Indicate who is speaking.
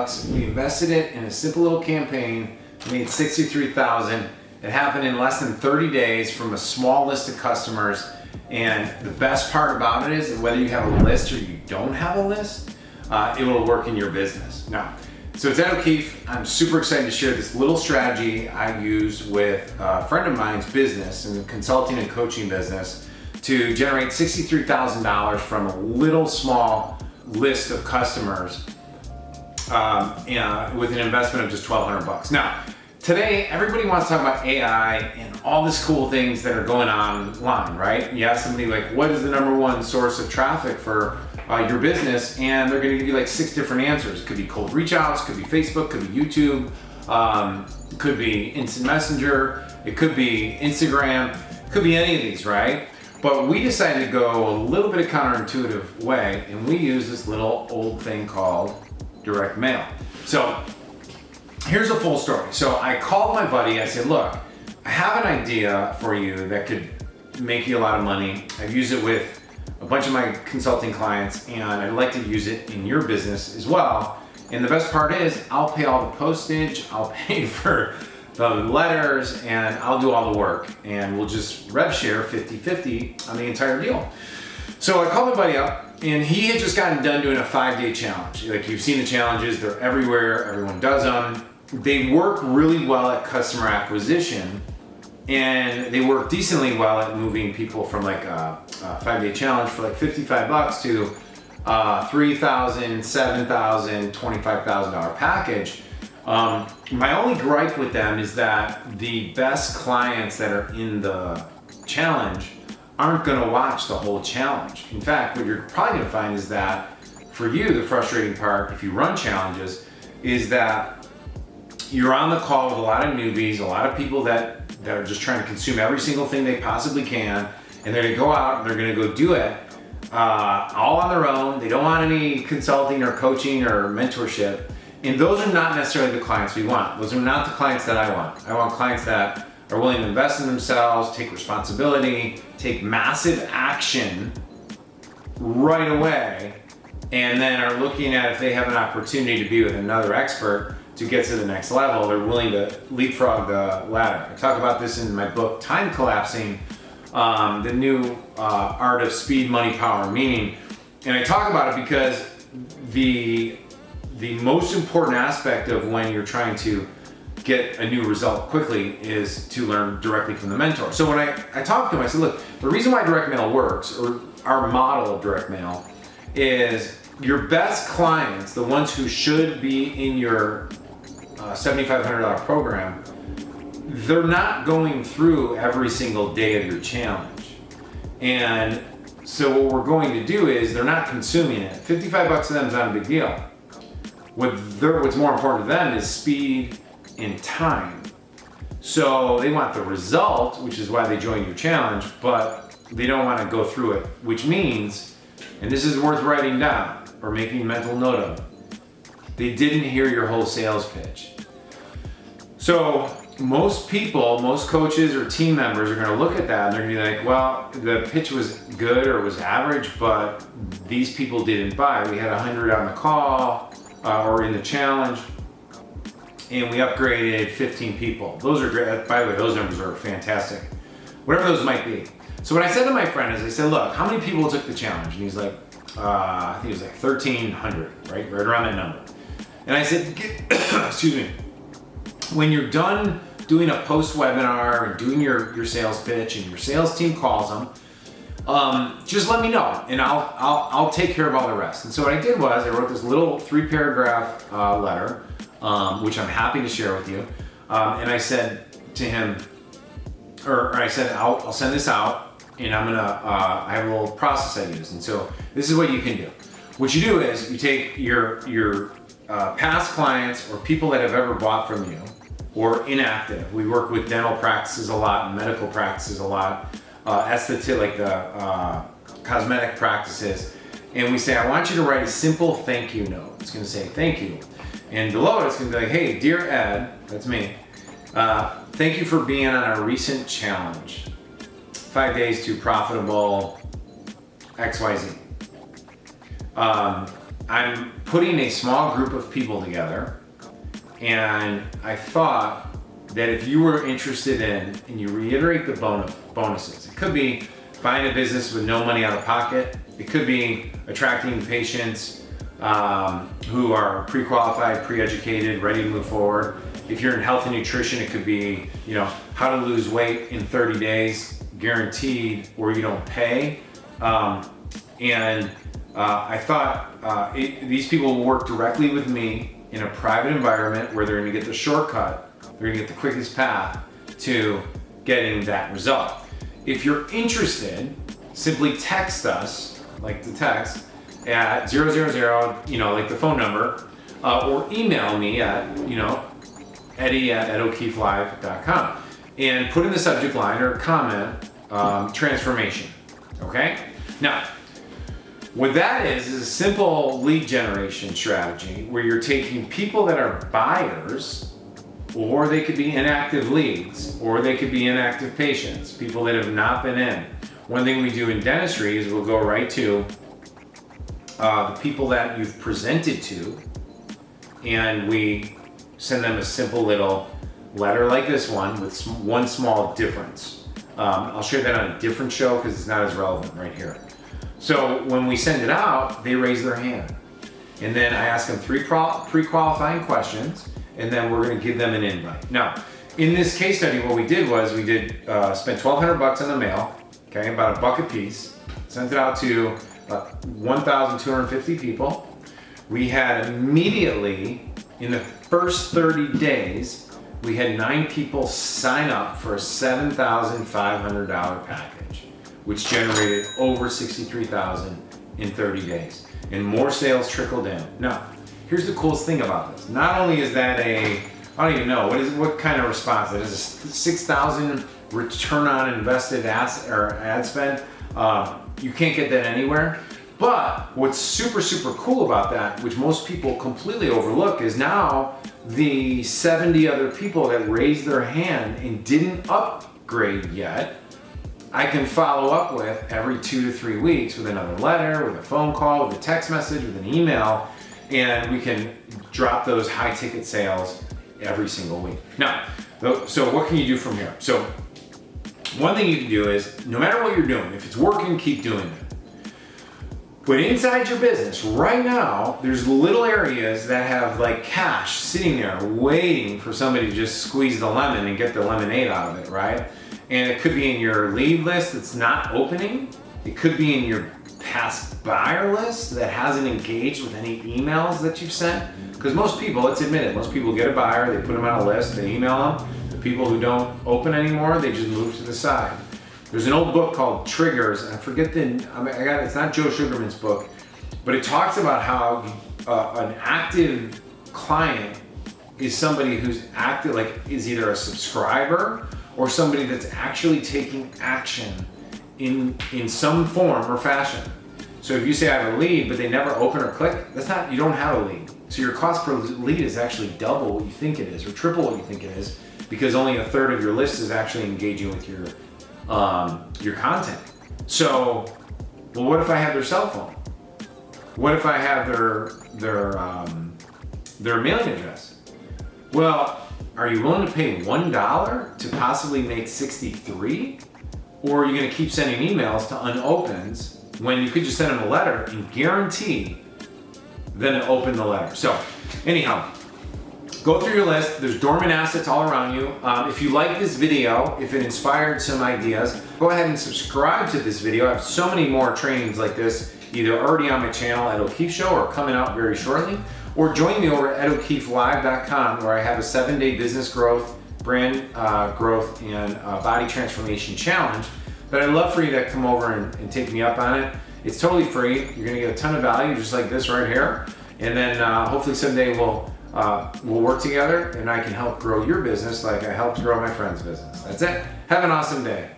Speaker 1: bucks. We invested it in a simple little campaign, made 63,000. It happened in less than 30 days from a small list of customers. And the best part about it is that whether you have a list or you don't have a list, it will work in your business. Now, so it's Ed O'Keefe. I'm super excited to share this little strategy I used with a friend of mine's business in the consulting and coaching business to generate $63,000 from a little small list of customers with an investment of just 1,200 bucks. Now, today, everybody wants to talk about AI and all these cool things that are going on online, right? You ask somebody like, what is the number one source of traffic for your business? And they're gonna give you like 6 different answers. It could be cold reach outs, could be Facebook, could be YouTube, it could be Instant Messenger, it could be Instagram, it could be any of these, right? But we decided to go a little bit of counterintuitive way, and we use this little old thing called direct mail. So here's a full story. So I called my buddy, I said, look, I have an idea for you that could make you a lot of money. I've used it with a bunch of my consulting clients, and I'd like to use it in your business as well. And the best part is I'll pay all the postage, I'll pay for the letters, and I'll do all the work. And we'll just rev share 50-50 on the entire deal. So I called my buddy up, and he had just gotten done doing a 5-day challenge. Like, you've seen the challenges, they're everywhere, everyone does them. They work really well at customer acquisition, and they work decently well at moving people from like a 5-day challenge for like 55 bucks to $3,000, $7,000, $25,000 package. My only gripe with them is that the best clients that are in the challenge aren't gonna watch the whole challenge. In fact, what you're probably gonna find is that for you, the frustrating part, if you run challenges, is that you're on the call with a lot of newbies, a lot of people that are just trying to consume every single thing they possibly can, and they're gonna go out and they're gonna go do it all on their own. They don't want any consulting or coaching or mentorship. And those are not necessarily the clients we want. Those are not the clients that I want. I want clients that are willing to invest in themselves, take responsibility, take massive action right away, and then are looking at if they have an opportunity to be with another expert to get to the next level. They're willing to leapfrog the ladder. I talk about this in my book, Time Collapsing, the new art of speed, money, power, meaning. And I talk about it because the most important aspect of when you're trying to get a new result quickly is to learn directly from the mentor. So when I talked to him, I said, look, the reason why direct mail works, or our model of direct mail, is your best clients, the ones who should be in your $7,500 program, they're not going through every single day of your challenge. And so what we're going to do is they're not consuming it. 55 bucks to them is not a big deal. What's more important to them is speed and time. So they want the result, which is why they joined your challenge, but they don't want to go through it, which means, and this is worth writing down or making mental note of, they didn't hear your whole sales pitch. So most people, most coaches or team members are going to look at that and they're going to be like, well, the pitch was good or it was average, but these people didn't buy. We had 100 on the call or in the challenge, and we upgraded 15 people. Those are great. By the way, those numbers are fantastic. Whatever those might be. So what I said to my friend is, I said, look, how many people took the challenge? And he's like, I think it was like 1,300, right around that number. And I said, excuse me, when you're done doing a post webinar and doing your sales pitch and your sales team calls them, just let me know and I'll take care of all the rest. And so what I did was I wrote this little 3-paragraph letter, which I'm happy to share with you. And I said to him, or I said, I'll send this out, and I'm gonna, I have a little process I use. And so this is what you can do. What you do is you take your past clients or people that have ever bought from you, or inactive. We work with dental practices a lot, medical practices a lot, aesthetic, like the cosmetic practices. And we say, I want you to write a simple thank you note. It's gonna say thank you. And below it, it's gonna be like, hey, dear Ed, that's me. Thank you for being on our recent challenge. 5 days to profitable XYZ. I'm putting a small group of people together, and I thought that if you were interested in, and you reiterate the bonuses, it could be buying a business with no money out of pocket. It could be attracting patients who are pre-qualified, pre-educated, ready to move forward. If you're in health and nutrition, it could be, how to lose weight in 30 days, guaranteed, or you don't pay. I thought these people will work directly with me in a private environment where they're gonna get the shortcut, they're gonna get the quickest path to getting that result. If you're interested, simply text us, like the text, at 000, like the phone number, or email me at, Eddie@EdO'KeefeLive.com, and put in the subject line or comment, transformation, okay? Now, what that is a simple lead generation strategy where you're taking people that are buyers, or they could be inactive leads, or they could be inactive patients, people that have not been in. One thing we do in dentistry is we'll go right to the people that you've presented to, and we send them a simple little letter like this one with one small difference. I'll share that on a different show because it's not as relevant right here. So when we send it out, they raise their hand. And then I ask them 3 pre-qualifying questions, and then we're gonna give them an invite. Now, in this case study, what we did was we spent $1,200 in the mail, okay, about $1 a piece, sent it out to about 1,250 people. We had immediately, in the first 30 days, we had 9 people sign up for a $7,500 package, which generated over $63,000 in 30 days. And more sales trickled in. Now, here's the coolest thing about this. Not only is that I don't even know, what kind of response? That is a 6,000 return on invested ad spend. You can't get that anywhere. But what's super, super cool about that, which most people completely overlook, is now the 70 other people that raised their hand and didn't upgrade yet, I can follow up with every 2 to 3 weeks with another letter, with a phone call, with a text message, with an email, and we can drop those high ticket sales every single week. Now, so what can you do from here? So one thing you can do is, no matter what you're doing, if it's working, keep doing it. But inside your business right now, there's little areas that have like cash sitting there waiting for somebody to just squeeze the lemon and get the lemonade out of it, right? And it could be in your lead list that's not opening. It could be in your past buyer list that hasn't engaged with any emails that you've sent. Because most people, let's admit it, most people get a buyer, they put them on a list, they email them. The people who don't open anymore, they just move to the side. There's an old book called Triggers, and I forget it's not Joe Sugarman's book, but it talks about how an active client is somebody who's active, like is either a subscriber or somebody that's actually taking action in some form or fashion. So if you say I have a lead, but they never open or click, you don't have a lead. So your cost per lead is actually double what you think it is, or triple what you think it is, because only a third of your list is actually engaging with your content. So, well, what if I have their cell phone? What if I have their mailing address? Well, are you willing to pay $1 to possibly make 63? Or are you gonna keep sending emails to unopens when you could just send them a letter and guarantee them to open the letter? So anyhow, go through your list. There's dormant assets all around you. If you like this video, if it inspired some ideas, go ahead and subscribe to this video. I have so many more trainings like this, either already on my channel at O'Keefe Show or coming out very shortly, or join me over at EdO'KeefeLive.com, where I have a 7-day business growth, brand growth, and body transformation challenge that I'd love for you to come over and take me up on it. It's totally free. You're gonna get a ton of value just like this right here. And then hopefully someday we'll work together and I can help grow your business like I helped grow my friend's business. That's it. Have an awesome day.